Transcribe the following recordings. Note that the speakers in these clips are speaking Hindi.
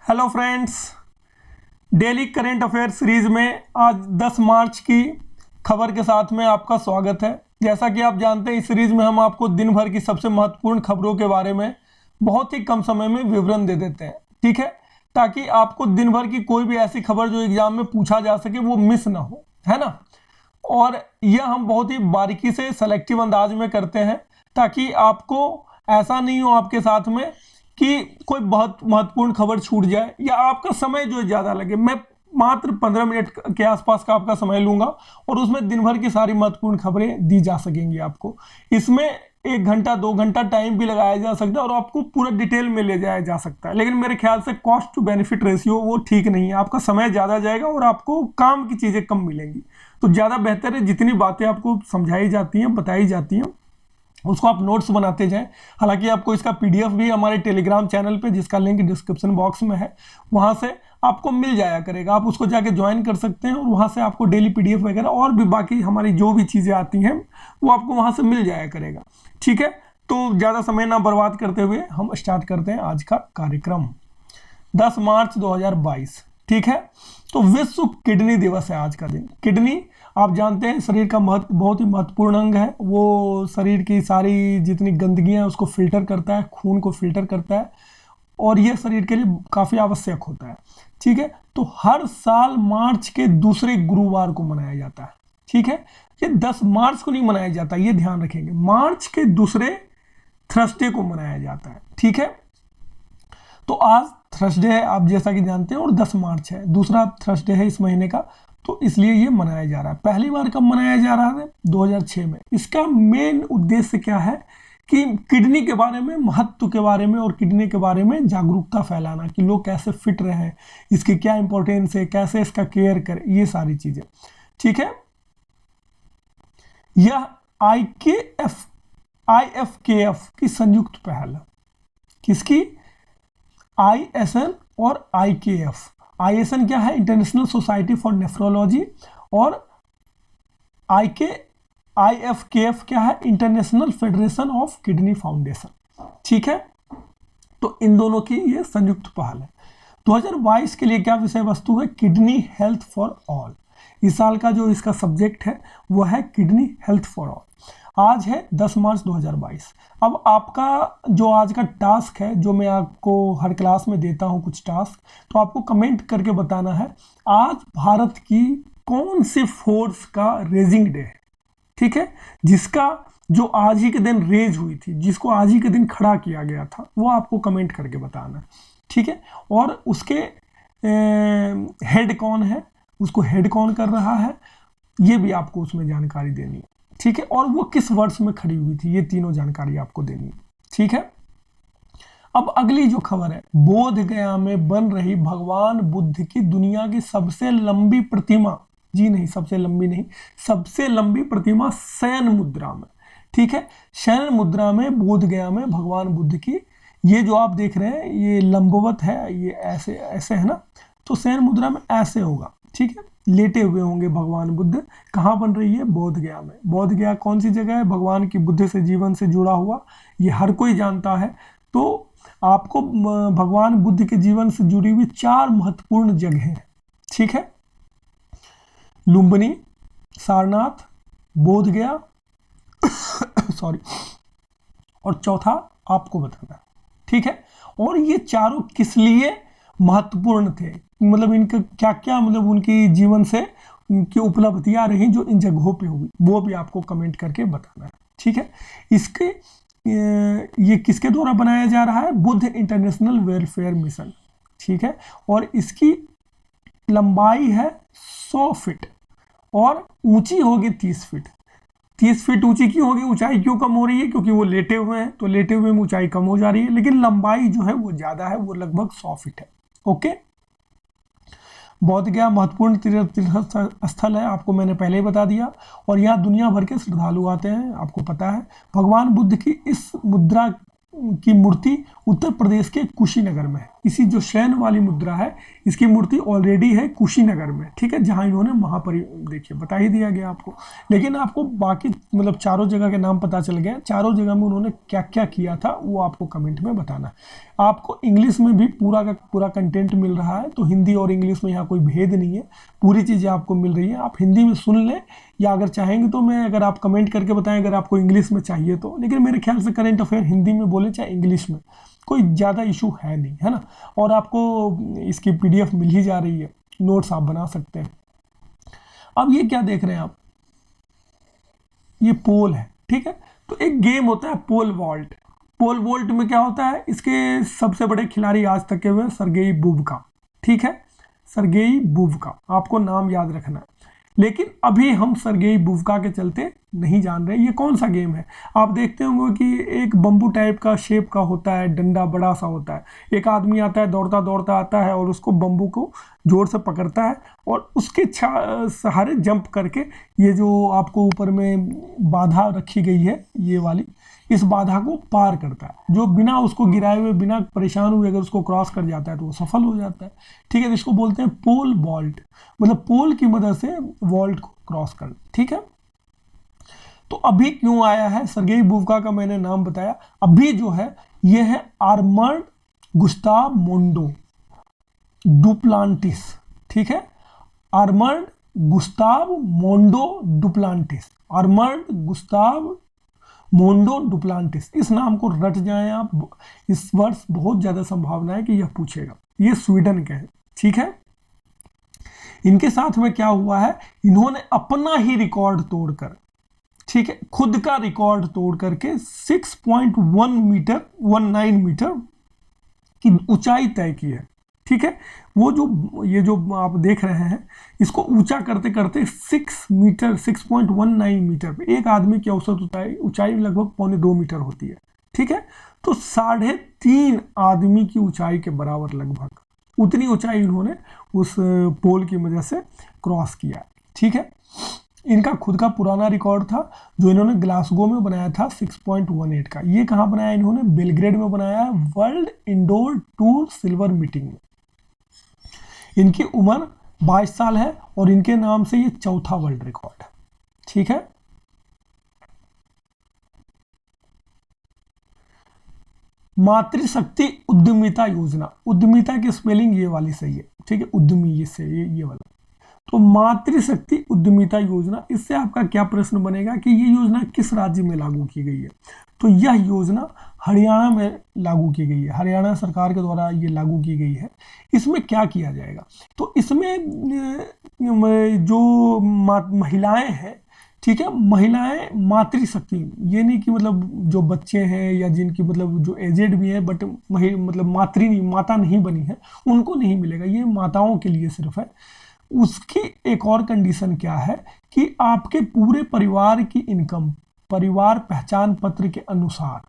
Hello friends, daily current affair series में आज 10 मार्च की खबर के साथ में आपका स्वागत है। जैसा कि आप जानते हैं, इस सीरीज में हम आपको दिन भर की सबसे महत्वपूर्ण खबरों के बारे में बहुत ही कम समय में विवरण दे देते हैं, ठीक है, ताकि आपको दिन भर की कोई भी ऐसी खबर जो एग्जाम में पूछा जा सके वो मिस ना हो, है ना। और यह हम बहुत ही बारीकी से सेलेक्टिव अंदाज में करते हैं ताकि आपको ऐसा नहीं हो आपके साथ में कि कोई बहुत महत्वपूर्ण खबर छूट जाए या आपका समय जो ज़्यादा लगे। मैं मात्र 15 मिनट के आसपास का आपका समय लूंगा और उसमें दिन भर की सारी महत्वपूर्ण खबरें दी जा सकेंगी आपको। इसमें 1 घंटा 2 घंटा टाइम भी लगाया जा सकता है और आपको पूरा डिटेल में ले जाया जा सकता है, लेकिन मेरे ख्याल से कॉस्ट टू बेनिफिट रेशियो वो ठीक नहीं है। आपका समय ज़्यादा जाएगा और आपको काम की चीज़ें कम मिलेंगी। तो ज़्यादा बेहतर है जितनी बातें आपको समझाई जाती हैं, बताई जाती हैं, उसको आप नोट्स बनाते जाएं। हालांकि आपको इसका पीडीएफ भी हमारे टेलीग्राम चैनल पे, जिसका लिंक डिस्क्रिप्शन बॉक्स में है, वहां से आपको मिल जाया करेगा। आप उसको जाके ज्वाइन कर सकते हैं और वहां से आपको डेली पीडीएफ वगैरह और भी बाकी हमारी जो भी चीज़ें आती हैं वो आपको वहां से मिल जाया करेगा, ठीक है। तो ज़्यादा समय ना बर्बाद करते हुए हम स्टार्ट करते हैं आज का कार्यक्रम। 10 मार्च 2022, ठीक है। तो विश्व किडनी दिवस है आज का दिन। किडनी आप जानते हैं शरीर का बहुत ही महत्वपूर्ण अंग है। वो शरीर की सारी जितनी गंदगियां उसको फिल्टर करता है, खून को फिल्टर करता है और ये शरीर के लिए काफ़ी आवश्यक होता है, ठीक है। तो हर साल मार्च के दूसरे गुरुवार को मनाया जाता है, ठीक है। ये 10 मार्च को नहीं मनाया जाता, ये ध्यान रखेंगे, मार्च के दूसरे थर्सडे को मनाया जाता है, ठीक है। तो आज थर्सडे है, आप जैसा कि जानते हैं, और 10 मार्च है, दूसरा थर्सडे है इस महीने का, तो इसलिए ये मनाया जा रहा है। पहली बार कब मनाया जा रहा है? 2006 में। इसका मेन उद्देश्य क्या है कि किडनी के बारे में, महत्व के बारे में और किडनी के बारे में जागरूकता फैलाना कि लोग कैसे फिट रहें, इसकी क्या इंपॉर्टेंस है, कैसे इसका केयर करें, ये सारी चीजें, ठीक है। यह IFKF की संयुक्त पहल है। किसकी? ISN और IKF। ISN क्या है? इंटरनेशनल सोसाइटी फॉर नेफ्रोलॉजी, और IFKF क्या है? International federation of kidney foundation, ठीक है। तो इन दोनों की ये संयुक्त पहल है। 2022 के लिए क्या विषय वस्तु है? Kidney health for all. इस साल का जो इसका सब्जेक्ट है वो है किडनी हेल्थ फॉर ऑल। आज है 10 मार्च 2022। अब आपका जो आज का टास्क है, जो मैं आपको हर क्लास में देता हूं कुछ टास्क, तो आपको कमेंट करके बताना है आज भारत की कौन सी फोर्स का रेजिंग डे है, ठीक है। जिसका जो आज ही के दिन रेज हुई थी, जिसको आज ही के दिन खड़ा किया गया था, वो आपको कमेंट करके बताना है, ठीक है। और उसके हेड कौन है, उसको हेड कौन कर रहा है, ये भी आपको उसमें जानकारी देनी है, ठीक है। और वो किस वर्ष में खड़ी हुई थी, ये तीनों जानकारी आपको देनी है, ठीक है। अब अगली जो खबर है, बोध गया में बन रही भगवान बुद्ध की दुनिया की सबसे लंबी प्रतिमा, जी नहीं, सबसे लंबी नहीं, सबसे लंबी प्रतिमा शयन मुद्रा में, ठीक है। शयन मुद्रा में बोध गया में भगवान बुद्ध की, ये जो आप देख रहे हैं ये लंबवत है, ये ऐसे ऐसे है ना, तो शयन मुद्रा में ऐसे होगा, ठीक है, लेटे हुए होंगे भगवान बुद्ध। कहाँ बन रही है? बोध गया में। बोध गया कौन सी जगह है? भगवान की बुद्ध से जीवन से जुड़ा हुआ, ये हर कोई जानता है। तो आपको भगवान बुद्ध के जीवन से जुड़ी हुई 4 महत्वपूर्ण जगह हैं, ठीक है। लुम्बिनी, सारनाथ, बोध गया सॉरी, और चौथा आपको बताना है, ठीक है। और ये चारों किस लिए महत्वपूर्ण थे, मतलब इनका क्या क्या, मतलब उनकी जीवन से उनकी उपलब्धियां रही जो इन जगहों पे हुई, वो भी आपको कमेंट करके बताना है, ठीक है। इसके ये किसके द्वारा बनाया जा रहा है? बुद्ध इंटरनेशनल वेलफेयर मिशन, ठीक है। और इसकी लंबाई है 100 फीट और ऊंची होगी 30 फीट। 30 फीट ऊंची क्यों होगी? ऊंचाई क्यों कम हो रही है? क्योंकि वो लेटे हुए हैं, तो लेटे हुए में ऊंचाई कम हो जा रही है, लेकिन लंबाई जो है वो ज्यादा है, वो लगभग 100 फीट है, ओके। बोध गया महत्वपूर्ण तीर्थ स्थल है, आपको मैंने पहले ही बता दिया, और यहाँ दुनिया भर के श्रद्धालु आते हैं, आपको पता है। भगवान बुद्ध की इस मुद्रा की मूर्ति उत्तर प्रदेश के कुशीनगर में है। इसी जो शयन वाली मुद्रा है इसकी मूर्ति ऑलरेडी है कुशीनगर में, ठीक है, जहां इन्होंने देखिए बता ही दिया गया आपको। लेकिन आपको बाकी मतलब चारों जगह के नाम पता चल गए, चारों जगह में उन्होंने क्या क्या किया था वो आपको कमेंट में बताना है। आपको इंग्लिश में भी पूरा का पूरा कंटेंट मिल रहा है, तो हिंदी और इंग्लिश में यहाँ कोई भेद नहीं है, पूरी चीज़ें आपको मिल रही है। आप हिंदी में सुन लें या अगर चाहेंगे तो मैं अगर आप कमेंट करके बताएं अगर आपको इंग्लिश में चाहिए तो, लेकिन मेरे ख्याल से करंट अफेयर हिंदी में बोले चाहे इंग्लिश में कोई ज़्यादा इशू है नहीं, है ना। और आपको इसकी PDF मिल ही जा रही है, नोट्स आप बना सकते हैं। अब ये क्या देख रहे हैं आप, ये पोल है, ठीक है। तो एक गेम होता है पोल वॉल्ट। पोल वॉल्ट में क्या होता है, इसके सबसे बड़े खिलाड़ी आज तक के हुए सर्गेई बुबका, ठीक है, सर्गेई बुबका, आपको नाम याद रखना है। लेकिन अभी हम सर्गेई बुबका के चलते नहीं जान रहे ये कौन सा गेम है। आप देखते होंगे कि एक बम्बू टाइप का शेप का होता है, डंडा बड़ा सा होता है, एक आदमी आता है दौड़ता दौड़ता आता है और उसको बम्बू को जोर से पकड़ता है और उसके सहारे जंप करके ये जो आपको ऊपर में बाधा रखी गई है ये वाली, इस बाधा को पार करता है। जो बिना उसको गिराए हुए बिना परेशान हुए अगर उसको क्रॉस कर जाता है तो वो सफल हो जाता है, ठीक है। इसको बोलते हैं पोल वॉल्ट, मतलब पोल की मदद से वॉल्ट को क्रॉस करना, ठीक है। तो अभी क्यों आया है सर्गेई बुबका का मैंने नाम बताया, अभी जो है ये है आर्मर्ड गुस्ताव मोंडो डुप्लांटिस, ठीक है, armoured Gustav Mondo Duplantis, armoured Gustav Mondo Duplantis. इस नाम को रट जाएं आप, इस वर्ष बहुत ज्यादा संभावना है कि यह पूछेगा। ये स्वीडन के हैं, ठीक है। इनके साथ में क्या हुआ है, इन्होंने अपना ही रिकॉर्ड तोड़कर, ठीक है, खुद का रिकॉर्ड तोड़ करके 6.19 मीटर की ऊंचाई तय की है, ठीक है। वो जो ये जो आप देख रहे हैं इसको ऊंचा करते करते 6.19 मीटर पे एक आदमी की औसत ऊंचाई लगभग 1.25 मीटर होती है, ठीक है। तो 3.5 आदमी की ऊंचाई के बराबर लगभग उतनी ऊंचाई इन्होंने उस पोल की वजह से क्रॉस किया, ठीक है। इनका खुद का पुराना रिकॉर्ड था जो इन्होंने ग्लासगो में बनाया था 6.18 का। ये कहाँ बनाया इन्होंने, बेलग्रेड में बनाया है, world indoor tour silver meeting में। इनकी उम्र 22 साल है और इनके नाम से ये चौथा वर्ल्ड रिकॉर्ड है, ठीक है। मातृशक्ति उद्यमिता योजना, उद्यमिता की स्पेलिंग ये वाली सही है, ठीक है, उद्यमी ये से ये वाला। तो मातृशक्ति उद्यमिता योजना, इससे आपका क्या प्रश्न बनेगा कि ये योजना किस राज्य में लागू की गई है। तो यह योजना हरियाणा में लागू की गई है, हरियाणा सरकार के द्वारा ये लागू की गई है। इसमें क्या किया जाएगा, तो इसमें जो महिलाएं हैं, ठीक है, महिलाएं मातृशक्ति, ये नहीं कि मतलब जो बच्चे हैं या जिनकी मतलब जो एजेड भी है बट मतलब माता नहीं बनी है उनको नहीं मिलेगा, ये माताओं के लिए सिर्फ है। उसकी एक और कंडीशन क्या है कि आपके पूरे परिवार की इनकम परिवार पहचान पत्र के अनुसार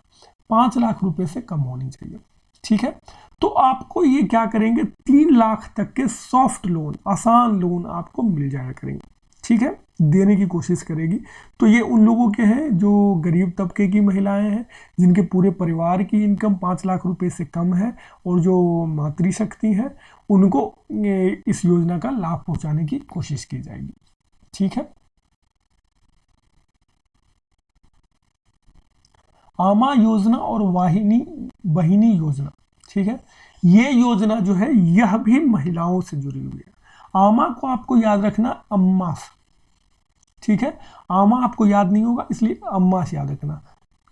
5 लाख रुपए से कम होनी चाहिए, ठीक है। तो आपको ये क्या करेंगे, 3 लाख तक के सॉफ्ट लोन, आसान लोन आपको मिल जाया करेंगे, ठीक है, देने की कोशिश करेगी। तो ये उन लोगों के हैं जो गरीब तबके की महिलाएं हैं जिनके पूरे परिवार की इनकम 5 लाख रुपए से कम है और जो मातृशक्ति है उनको इस योजना का लाभ पहुंचाने की कोशिश की जाएगी, ठीक है। आमा योजना और बहिनी योजना, ठीक है, ये योजना जो है यह भी महिलाओं से जुड़ी हुई है। आमा को आपको याद रखना अम्मा से, ठीक है, आमा आपको याद नहीं होगा इसलिए अम्मा से याद रखना,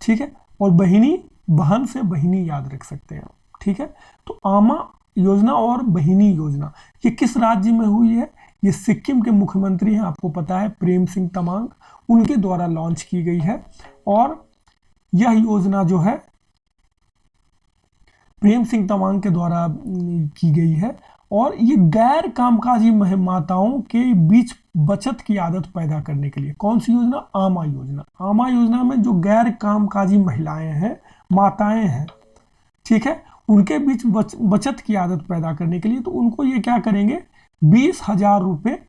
ठीक है। और बहिनी, बहन से बहिनी याद रख सकते हैं, ठीक है। तो आमा योजना और बहिनी योजना ये किस राज्य में हुई है, ये सिक्किम के मुख्यमंत्री हैं, आपको पता है, प्रेम सिंह तमांग, उनके द्वारा लॉन्च की गई है। और यह योजना जो है प्रेम सिंह तमांग के द्वारा की गई है और ये गैर कामकाजी माताओं के बीच बचत की आदत पैदा करने के लिए। कौन सी योजना, आमा योजना। आमा योजना में जो गैर कामकाजी महिलाएं हैं, माताएं हैं, ठीक है, उनके बीच बचत की आदत पैदा करने के लिए तो उनको ये क्या करेंगे, 20,000 रुपये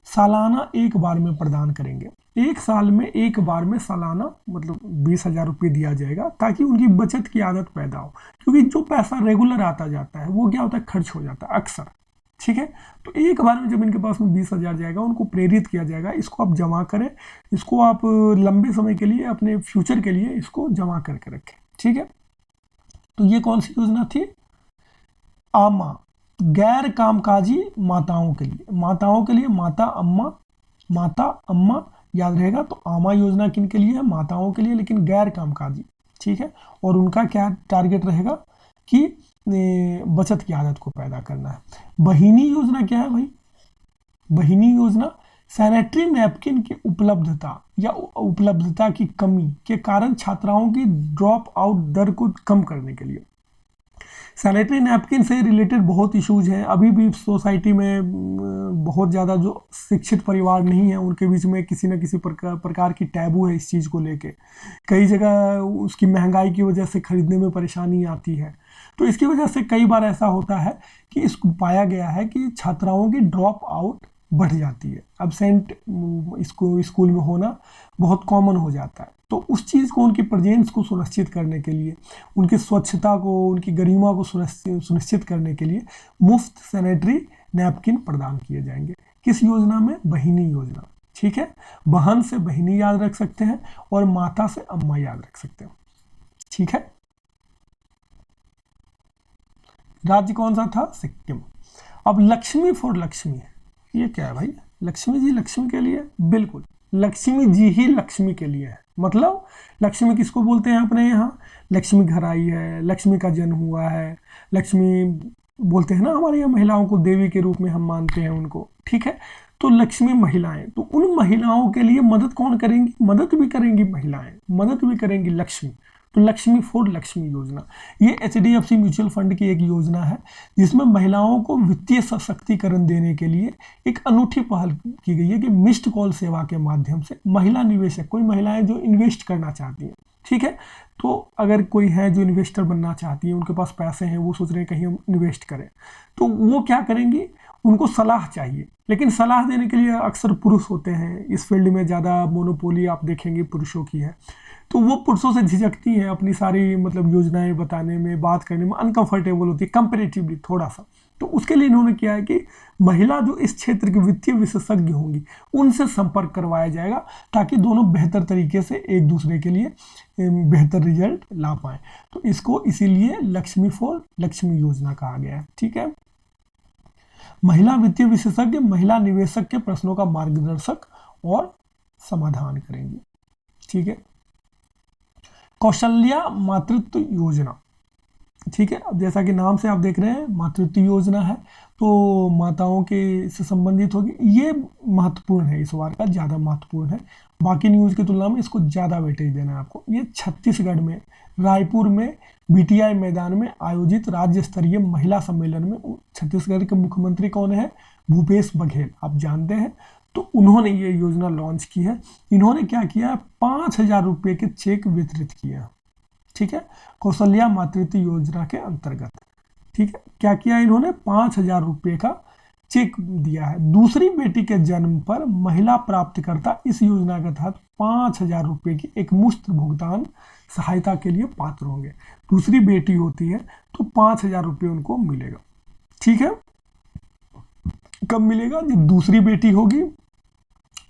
सालाना एक बार में प्रदान करेंगे, 1 साल में एक बार में सालाना मतलब 20,000 रुपये दिया जाएगा, ताकि उनकी बचत की आदत पैदा हो। क्योंकि जो पैसा रेगुलर आता जाता है वो क्या होता है, खर्च हो जाता है अक्सर। ठीक है, तो एक बार में जब इनके पास में 20,000 जाएगा, उनको प्रेरित किया जाएगा, इसको आप जमा करें, इसको आप लंबे समय के लिए अपने फ्यूचर के लिए इसको जमा करके रखें। ठीक है, तो ये कौन सी योजना थी, आमा, गैर कामकाजी माताओं के लिए, माताओं के लिए, माता अम्मा याद रहेगा। तो आमा योजना किन के लिए है, माताओं के लिए, लेकिन गैर कामकाजी। ठीक है, और उनका क्या टारगेट रहेगा कि बचत की आदत को पैदा करना है। बहिनी योजना क्या है भाई, बहिनी योजना सैनिटरी नैपकिन की उपलब्धता या उपलब्धता की कमी के कारण छात्राओं की ड्रॉप आउट दर को कम करने के लिए। सैनिटरी नैपकिन से रिलेटेड बहुत इश्यूज हैं, अभी भी सोसाइटी में बहुत ज़्यादा जो शिक्षित परिवार नहीं है उनके बीच में किसी न किसी प्रकार की टैबू है इस चीज़ को लेके। कई जगह उसकी महंगाई की वजह से खरीदने में परेशानी आती है, तो इसकी वजह से कई बार ऐसा होता है कि इसको पाया गया है कि छात्राओं की ड्रॉप आउट बढ़ जाती है, एब्सेंट इसको स्कूल में होना बहुत कॉमन हो जाता है। तो उस चीज़ को, उनकी प्रेजेंस को सुनिश्चित करने के लिए, उनकी स्वच्छता को, उनकी गरिमा को सुनिश्चित करने के लिए मुफ्त सैनिटरी नैपकिन प्रदान किए जाएंगे। किस योजना में, बहिनी योजना। ठीक है, बहन से बहिनी याद रख सकते हैं और माता से अम्मा याद रख सकते हैं। ठीक है, राज्य कौन सा था, सिक्किम। अब लक्ष्मी फॉर लक्ष्मी, ये क्या है भाई, लक्ष्मी जी लक्ष्मी के लिए, बिल्कुल लक्ष्मी जी ही लक्ष्मी के लिए है। मतलब लक्ष्मी किसको बोलते हैं अपने यहाँ, लक्ष्मी घर आई है, लक्ष्मी का जन्म हुआ है, लक्ष्मी बोलते हैं ना हमारे यहाँ, महिलाओं को देवी के रूप में हम मानते हैं उनको। ठीक है, तो लक्ष्मी महिलाएं, तो उन महिलाओं के लिए मदद कौन करेंगी, मदद भी करेंगी महिलाएं, मदद भी करेंगी लक्ष्मी। तो लक्ष्मी फॉर लक्ष्मी योजना, ये HDFC म्यूचुअल फंड की एक योजना है जिसमें महिलाओं को वित्तीय सशक्तिकरण देने के लिए एक अनूठी पहल की गई है कि मिस्ड कॉल सेवा के माध्यम से महिला निवेशक, कोई महिलाएं जो इन्वेस्ट करना चाहती हैं, ठीक है, तो अगर कोई है जो इन्वेस्टर बनना चाहती है, उनके पास पैसे हैं, वो सोच रहे हैं कहीं हम इन्वेस्ट करें, तो वो क्या करेंगी, उनको सलाह चाहिए, लेकिन सलाह देने के लिए अक्सर पुरुष होते हैं, इस फील्ड में ज़्यादा मोनोपोली आप देखेंगे पुरुषों की है, तो वो पुरुषों से झिझकती हैं, अपनी सारी मतलब योजनाएं बताने में, बात करने में अनकंफर्टेबल होती है कंपैरेटिवली थोड़ा सा। तो उसके लिए इन्होंने किया है कि महिला जो इस क्षेत्र की वित्तीय विशेषज्ञ होंगी उनसे संपर्क करवाया जाएगा, ताकि दोनों बेहतर तरीके से एक दूसरे के लिए बेहतर रिजल्ट ला पाएँ। तो इसको इसीलिए लक्ष्मी फॉर लक्ष्मी योजना कहा गया है। ठीक है, महिला वित्तीय विशेषज्ञ महिला निवेशक के प्रश्नों का मार्गदर्शक और समाधान करेंगे। ठीक है, कौशल्या मातृत्व योजना। ठीक है, अब जैसा कि नाम से आप देख रहे हैं मातृत्व योजना है, तो माताओं के से संबंधित होगी, ये महत्वपूर्ण है, इस बार का ज़्यादा महत्वपूर्ण है, बाकी न्यूज़ की तुलना में इसको ज़्यादा वेटेज देना है आपको। ये छत्तीसगढ़ में रायपुर में BTI मैदान में आयोजित राज्य स्तरीय महिला सम्मेलन में छत्तीसगढ़ के मुख्यमंत्री कौन है, भूपेश बघेल, आप जानते हैं, तो उन्होंने ये योजना लॉन्च की है। इन्होंने क्या किया, 5,000 रुपये के चेक वितरित किए। ठीक है, कौशल्या मातृत्व योजना के अंतर्गत। ठीक है, क्या किया इन्होंने, 5,000 रुपये का चेक दिया है। दूसरी बेटी के जन्म पर महिला प्राप्तकर्ता इस योजना के तहत 5,000 रुपये की एक मुश्त भुगतान सहायता के लिए पात्र होंगे। दूसरी बेटी होती है तो 5,000 रुपये उनको मिलेगा। ठीक है, कब मिलेगा, जब दूसरी बेटी होगी,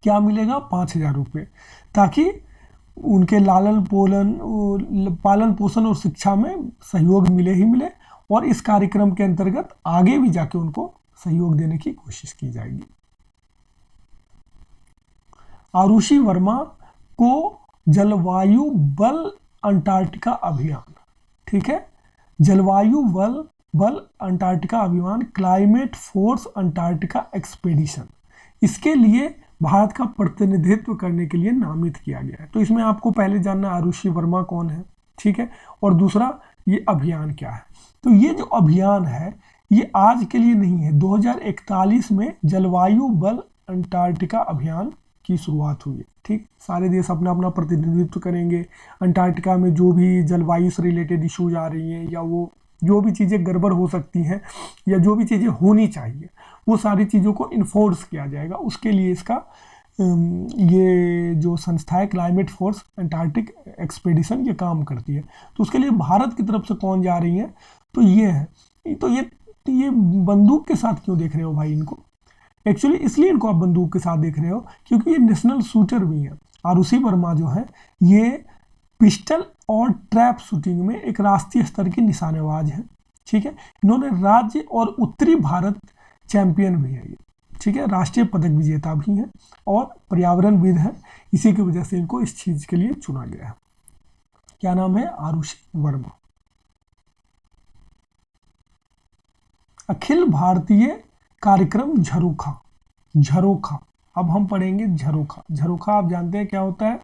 क्या मिलेगा, 5,000 रुपये, ताकि उनके पालन पोषण और शिक्षा में सहयोग मिले ही मिले, और इस कार्यक्रम के अंतर्गत आगे भी जाके उनको सहयोग देने की कोशिश की जाएगी। आरुषि वर्मा को जलवायु बल अंटार्कटिका अभियान। ठीक है, जलवायु बल अंटार्कटिका अभियान, क्लाइमेट फोर्स अंटार्कटिका एक्सपेडिशन, इसके लिए भारत का प्रतिनिधित्व करने के लिए नामित किया गया है। तो इसमें आपको पहले जानना आरुषि वर्मा कौन है, ठीक है, और दूसरा ये अभियान क्या है। तो ये जो अभियान है ये आज के लिए नहीं है, 2041 में जलवायु बल अंटार्कटिका अभियान की शुरुआत हुई है। ठीक, सारे देश अपना अपना प्रतिनिधित्व करेंगे, अंटार्कटिका में जो भी जलवायु से रिलेटेड इश्यूज आ रही हैं, या वो जो भी चीज़ें गड़बड़ हो सकती हैं, या जो भी चीज़ें होनी चाहिए, वो सारी चीज़ों को इन्फोर्स किया जाएगा। उसके लिए इसका ये जो संस्था है क्लाइमेट फोर्स अंटार्कटिक एक्सपेडिशन ये काम करती है। तो उसके लिए भारत की तरफ से कौन जा रही है, तो ये है। तो ये बंदूक के साथ क्यों देख रहे हो भाई इनको, एक्चुअली इसलिए इनको आप बंदूक के साथ देख रहे हो क्योंकि ये नेशनल शूटर भी है। आरुषि वर्मा जो है ये पिस्टल और ट्रैप शूटिंग में एक राष्ट्रीय स्तर की निशानेबाज है, ठीक है। इन्होंने राज्य और उत्तरी भारत चैंपियन भी है ये, ठीक है, राष्ट्रीय पदक विजेता भी हैं और पर्यावरणविद है। इसी की वजह से इनको इस चीज के लिए चुना गया है। क्या नाम है, आरुषि वर्मा। अखिल भारतीय कार्यक्रम झरोखा, झरोखा अब हम पढ़ेंगे झरोखा। झरोखा आप जानते हैं क्या होता है,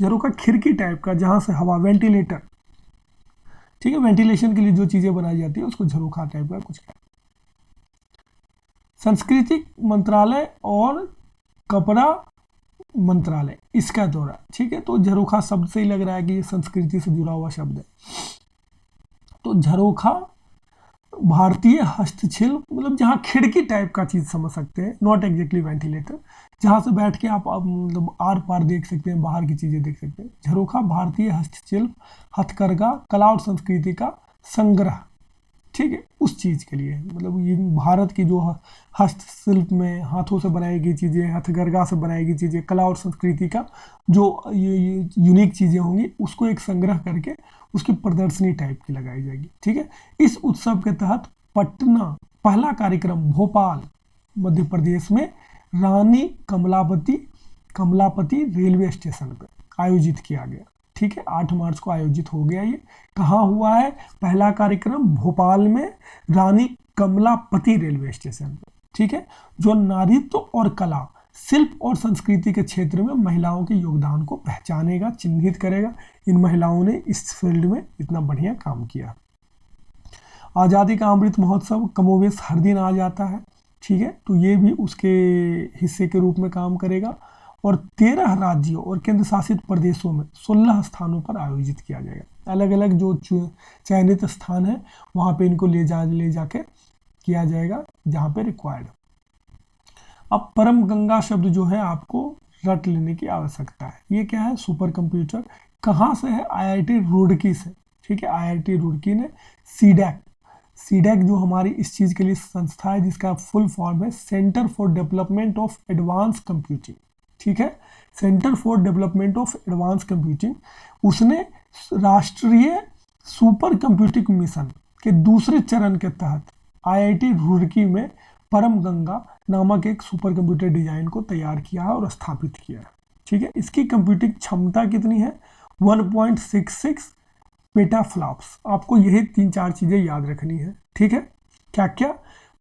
झरोखा खिड़की टाइप का जहां से हवा, वेंटिलेटर, ठीक है, वेंटिलेशन के लिए जो चीजें बनाई जाती है उसको झरोखा टाइप का कुछ कहते हैं। संस्कृति मंत्रालय और कपड़ा मंत्रालय इसका दौरा, ठीक है। तो झरोखा शब्द से ही लग रहा है कि ये संस्कृति से जुड़ा हुआ शब्द है। तो झरोखा भारतीय हस्तशिल्प, मतलब जहाँ खिड़की टाइप का चीज समझ सकते हैं, नॉट एग्जैक्टली वेंटिलेटर, जहाँ से बैठ के आप मतलब आर पार देख सकते हैं, बाहर की चीजें देख सकते हैं। झरोखा भारतीय हस्तशिल्प, हथकरघा, कला और संस्कृति का संग्रह, ठीक है, उस चीज के लिए, मतलब ये भारत की जो हस्तशिल्प में हाथों से बनाई गई चीजें, हथकरघा से बनाई गई चीजें, कला और संस्कृति का जो ये यूनिक चीजें होंगी उसको एक संग्रह करके उसकी प्रदर्शनी टाइप की लगाई जाएगी, ठीक है। इस उत्सव के तहत पटना पहला कार्यक्रम भोपाल मध्य प्रदेश में रानी कमलापति रेलवे स्टेशन पर आयोजित किया गया, ठीक है। 8 मार्च को आयोजित हो गया। ये कहाँ हुआ है, पहला कार्यक्रम भोपाल में रानी कमलापति रेलवे स्टेशन पर, ठीक है, जो नारीत्व और कला, शिल्प और संस्कृति के क्षेत्र में महिलाओं के योगदान को पहचानेगा, चिन्हित करेगा। इन महिलाओं ने इस फील्ड में इतना बढ़िया काम किया। आज़ादी का अमृत महोत्सव कमोवेश हर दिन आ जाता है, ठीक है, तो ये भी उसके हिस्से के रूप में काम करेगा। और 13 राज्यों और केंद्र शासित प्रदेशों में 16 स्थानों पर आयोजित किया जाएगा। अलग अलग जो चयनित स्थान है वहाँ पे इनको ले जाके किया जाएगा जहाँ पे रिक्वायर्ड। अब परम गंगा शब्द जो है आपको रट लेने की आवश्यकता है। ये क्या है, सुपर कंप्यूटर। कहाँ से है, IIT रुड़की से, ठीक है। IIT रुड़की ने सीडैक जो हमारी इस चीज़ के लिए संस्था है जिसका फुल फॉर्म है centre for development of advance computing, ठीक है, centre for development of advance computing, उसने राष्ट्रीय सुपर कंप्यूटिंग मिशन के दूसरे चरण के तहत IIT रुड़की में परम गंगा नामक एक सुपर कंप्यूटर डिजाइन को तैयार किया है और स्थापित किया है, ठीक है। इसकी कंप्यूटिंग क्षमता कितनी है, 1.66 पेटाफ्लॉप्स। आपको यही 3-4 चीजें याद रखनी है, ठीक है। क्या क्या,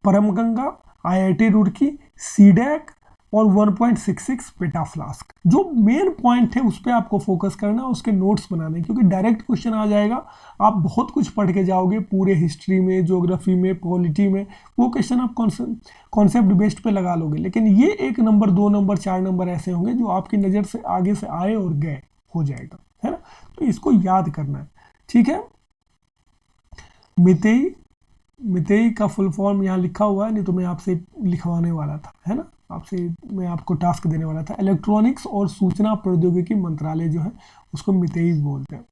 परम गंगा, IIT रुड़की, सीडैक और 1.66 पेटाफ्लास्क। जो मेन पॉइंट है उस पर आपको फोकस करना, उसके नोट्स बनाने, क्योंकि डायरेक्ट क्वेश्चन आ जाएगा। आप बहुत कुछ पढ़ के जाओगे पूरे हिस्ट्री में, ज्योग्राफी में, पॉलिटी में, वो क्वेश्चन आप कॉन्सेप्ट बेस्ड पे लगा लोगे, लेकिन ये 1 नंबर 2 नंबर 4 नंबर ऐसे होंगे जो आपकी नज़र से आगे से आए और गए हो जाएगा, है ना। तो इसको याद करना है, ठीक है। मितेई का फुल फॉर्म यहाँ लिखा हुआ है, नहीं तो मैं आपसे लिखवाने वाला था, है ना, आपसे मैं आपको टास्क देने वाला था। इलेक्ट्रॉनिक्स और सूचना प्रौद्योगिकी मंत्रालय जो है उसको मितेई बोलते हैं,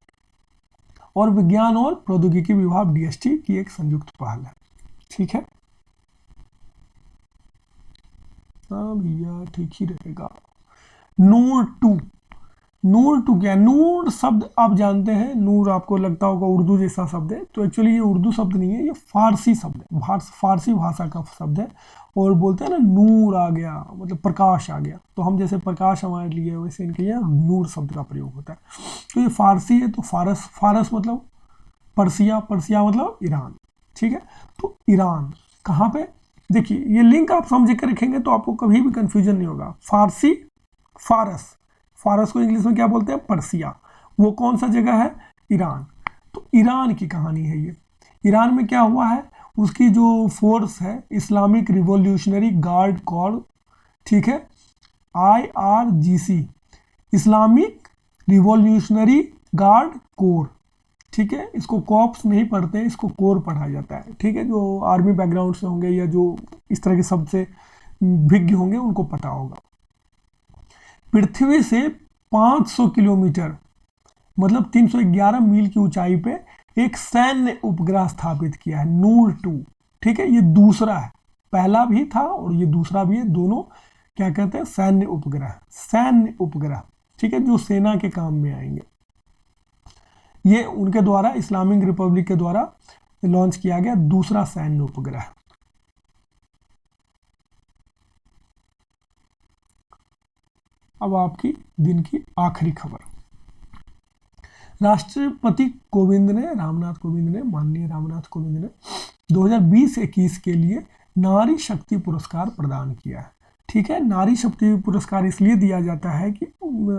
और विज्ञान और प्रौद्योगिकी विभाग DST की एक संयुक्त पहल है, ठीक है। हाँ भैया ठीक ही रहेगा। नूर टू क्या, नूर शब्द आप जानते हैं, नूर आपको लगता होगा उर्दू जैसा शब्द है, तो एक्चुअली ये उर्दू शब्द नहीं है, ये फारसी शब्द है, फारसी भाषा का शब्द है। और बोलते हैं ना नूर आ गया, मतलब प्रकाश आ गया, तो हम जैसे प्रकाश हमारे लिए वैसे इनके लिए नूर शब्द का प्रयोग होता है। तो ये फारसी है, तो फारस मतलब पर्सिया मतलब ईरान, ठीक है। तो ईरान कहाँ पे, देखिए ये लिंक आप समझ के रखेंगे तो आपको कभी भी कंफ्यूजन नहीं होगा। फारसी, फारस को इंग्लिश में क्या बोलते हैं, पर्सिया, वो कौन सा जगह है, ईरान। तो ईरान की कहानी है ये। ईरान में क्या हुआ है, उसकी जो फोर्स है इस्लामिक रिवॉल्यूशनरी गार्ड कोर, ठीक है, IRGC, Islamic revolutionary guard core, ठीक है। इसको कॉप्स नहीं पढ़ते हैं, इसको कोर पढ़ा जाता है, ठीक है। जो आर्मी बैकग्राउंड से होंगे या जो इस तरह के शब्द से विज्ञ होंगे उनको पता होगा। पृथ्वी से 500 किलोमीटर मतलब 311 मील की ऊंचाई पे एक सैन्य उपग्रह स्थापित किया है, नूर 2। ठीक है, ये दूसरा है, पहला भी था और ये दूसरा भी है, दोनों क्या कहते हैं, सैन्य उपग्रह, सैन्य उपग्रह। ठीक है, जो सेना के काम में आएंगे। ये उनके द्वारा, इस्लामिक रिपब्लिक के द्वारा लॉन्च किया गया दूसरा सैन्य उपग्रह। अब आपकी दिन की आखिरी खबर। राष्ट्रपति कोविंद ने, माननीय रामनाथ कोविंद ने 2020-21 के लिए नारी शक्ति पुरस्कार प्रदान किया है। ठीक है, नारी शक्ति पुरस्कार इसलिए दिया जाता है कि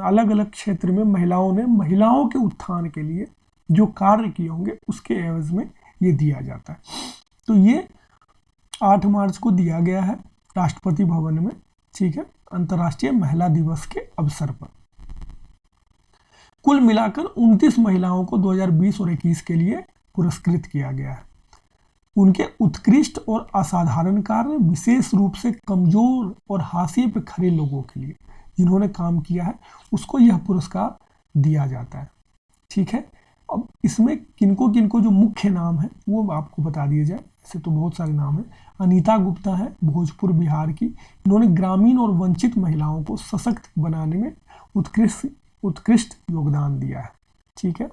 अलग अलग क्षेत्र में महिलाओं के उत्थान के लिए जो कार्य किए होंगे उसके एवज में ये दिया जाता है। तो ये 8 मार्च को दिया गया है राष्ट्रपति भवन में। ठीक है, अंतर्राष्ट्रीय महिला दिवस के अवसर पर। कुल मिलाकर 29 महिलाओं को 2020 और 21 के लिए पुरस्कृत किया गया है। उनके उत्कृष्ट और असाधारण कार्य, विशेष रूप से कमजोर और हाशिए पे खड़े लोगों के लिए जिन्होंने काम किया है, उसको यह पुरस्कार दिया जाता है। ठीक है, अब इसमें किनको किनको जो मुख्य नाम है वो आपको बता दिए जाए। ऐसे तो बहुत सारे नाम हैं। अनीता गुप्ता है, भोजपुर बिहार की। इन्होंने ग्रामीण और वंचित महिलाओं को सशक्त बनाने में उत्कृष्ट योगदान दिया है। ठीक है,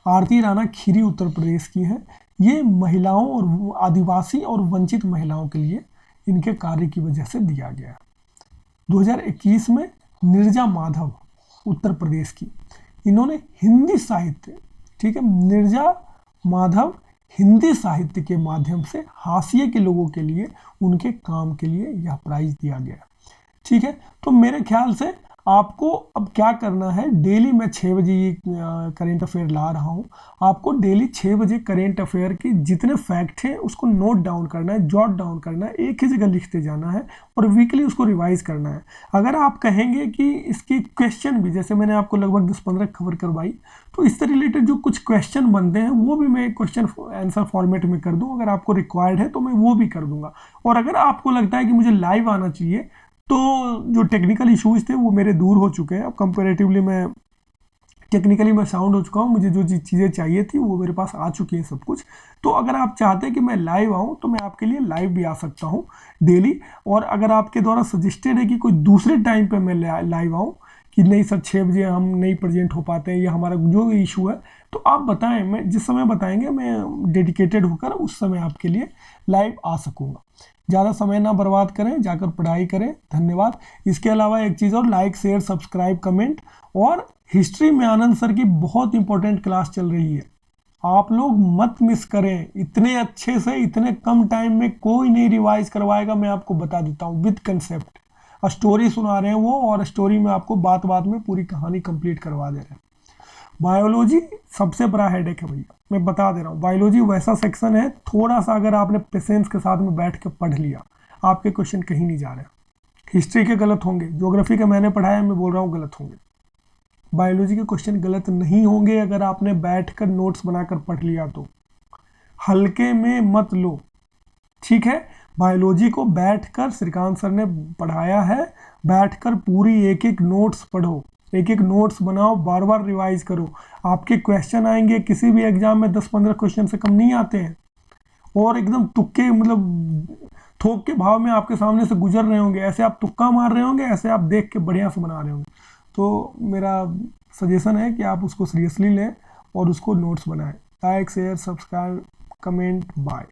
आरती राणा खीरी उत्तर प्रदेश की है। ये महिलाओं और आदिवासी और वंचित महिलाओं के लिए इनके कार्य की वजह से दिया गया। 2021 में निर्जा माधव उत्तर प्रदेश की, इन्होंने हिंदी साहित्य, ठीक है, निर्जा माधव हिंदी साहित्य के माध्यम से हाशिए के लोगों के लिए उनके काम के लिए यह प्राइज दिया गया। ठीक है, तो मेरे ख्याल से आपको अब क्या करना है, डेली मैं 6 बजे ये करेंट अफेयर ला रहा हूँ। आपको डेली 6 बजे करेंट अफेयर की जितने फैक्ट हैं उसको नोट डाउन करना है, जॉट डाउन करना है, एक ही जगह लिखते जाना है और वीकली उसको रिवाइज करना है। अगर आप कहेंगे कि इसकी क्वेश्चन भी, जैसे मैंने आपको लगभग 10-15 खबर करवाई, तो इससे रिलेटेड जो कुछ क्वेश्चन बनते हैं वो भी मैं क्वेश्चन आंसर फॉर्मेट में कर दूँ। अगर आपको रिक्वायर्ड है तो मैं वो भी कर दूंगा। और अगर आपको लगता है कि मुझे लाइव आना चाहिए, तो जो टेक्निकल इश्यूज थे वो मेरे दूर हो चुके हैं। अब कंपैरेटिवली मैं टेक्निकली मैं साउंड हो चुका हूँ। मुझे जो चीज़ें चाहिए थी वो मेरे पास आ चुकी है सब कुछ। तो अगर आप चाहते हैं कि मैं लाइव आऊँ तो मैं आपके लिए लाइव भी आ सकता हूँ डेली। और अगर आपके द्वारा सजेस्टेड है कि कोई दूसरे टाइम पे मैं लाइव आऊँ कि नहीं सर 6 बजे हम नहीं प्रेजेंट हो पाते हैं या हमारा जो इशू है, तो आप बताएं, मैं जिस समय बताएंगे मैं डेडिकेटेड होकर उस समय आपके लिए लाइव आ सकूँगा। ज़्यादा समय ना बर्बाद करें, जाकर पढ़ाई करें। धन्यवाद। इसके अलावा एक चीज़ और, लाइक शेयर सब्सक्राइब कमेंट। और हिस्ट्री में आनंद सर की बहुत इंपॉर्टेंट क्लास चल रही है, आप लोग मत मिस करें। इतने अच्छे से इतने कम टाइम में कोई नहीं रिवाइज करवाएगा, मैं आपको बता देता हूँ। विद कंसेप्ट स्टोरी सुना रहे हैं वो, और स्टोरी में आपको बात बात में पूरी कहानी कंप्लीट करवा दे रहे हैं। बायोलॉजी सबसे बड़ा हेडेक है भैया, मैं बता दे रहा हूँ। बायोलॉजी वैसा सेक्शन है, थोड़ा सा अगर आपने पेशेंस के साथ में बैठ के पढ़ लिया, आपके क्वेश्चन कहीं नहीं जा रहे। हिस्ट्री के गलत होंगे, ज्योग्राफी के मैंने पढ़ाया, मैं बोल रहा हूँ गलत होंगे। बायोलॉजी के क्वेश्चन गलत नहीं होंगे अगर आपने बैठकर नोट्स बनाकर पढ़ लिया तो। हल्के में मत लो, ठीक है। बायोलॉजी को बैठकर श्रीकांत सर ने पढ़ाया है, बैठकर पूरी एक एक नोट्स पढ़ो, एक एक नोट्स बनाओ, बार बार रिवाइज करो। आपके क्वेश्चन आएंगे किसी भी एग्जाम में 10-15 क्वेश्चन से कम नहीं आते हैं, और एकदम तुक्के, मतलब थोक के भाव में आपके सामने से गुजर रहे होंगे। ऐसे आप तुक्का मार रहे होंगे, ऐसे आप देख के बढ़िया से बना रहे होंगे। तो मेरा सजेशन है कि आप उसको सीरियसली लें और उसको नोट्स बनाएं। Like share subscribe comment bye.